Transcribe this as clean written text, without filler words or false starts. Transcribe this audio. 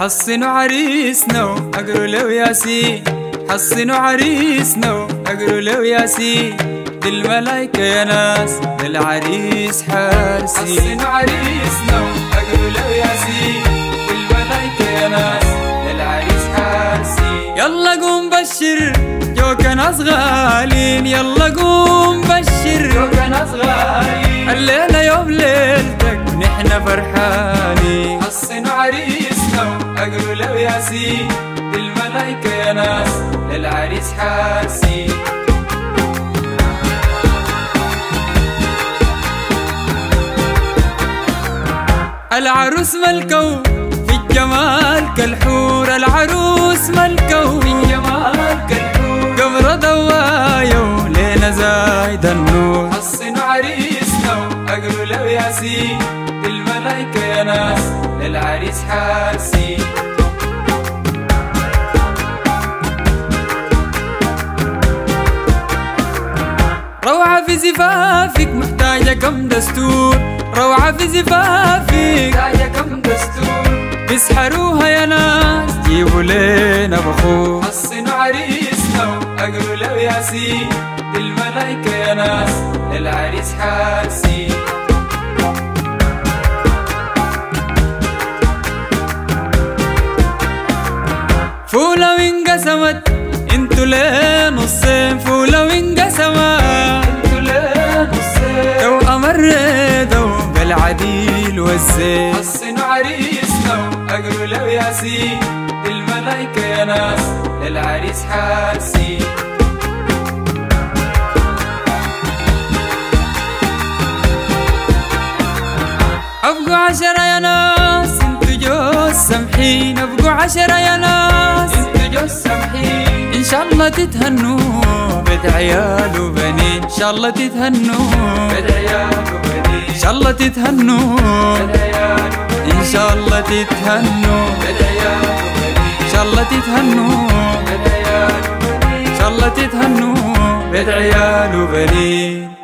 حصنوا عريسنا وأقروا له ياسين، حصنوا عريسنا وأقروا له ياسين، دي الملايكة يا ناس للعريس حارسين. حصنوا عريسنا وأقروا له ياسين، دي الملايكة يا ناس للعريس حارسين. يلا قوم بشر جوك ناس غالين، يلا قوم بشر جوك ناس غالين، الليلة يوم ليلتك ونحن فرحانين. حصنوا عريسنا وأقروا له ياسين، دي الملايكة يا ناس للعريس حارسين. العروس ملكو في الجمال كالحور، العروس ملكو في الجمال كالحور، قمرة ضوايا ولينا زايد النور. حصنوا عريسنا وأقروا له ياسين، دي الملايكة يا ناس للعريس حارسين. روعة في زفافك محتاجة كم دستور، روعة في زفافك محتاجة كم دستور، اسحروها يا ناس جيبوا لينا بخور. حصنوا عريسنا وأقروا له ياسين، دي الملايكة يا ناس للعريس حارسين. فولة وانقسمت انتو ليه نصين، فولة وانقسمت انتو ليه نصين، توأم الرضا وبالعديل والزين. حصنوا عريسنا وأقروا له ياسين، دي الملايكة يا ناس للعريس حارسين. ابقوا 10 يا ناس انتو جوز سمحين، ابقوا 10 يا ناس انتو جوز سمحين، ان شاء الله تتهنوا بيت عيال وبنين، ان شاء الله تتهنوا بيت عيال وبنين، ان شاء الله تتهنوا بيت عيال وبنين، ان شاء الله تتهنوا بيت عيال وبنين، ان شاء الله تتهنوا بيت عيال وبنين، ان شاء الله تتهنوا بيت عيال وبنين.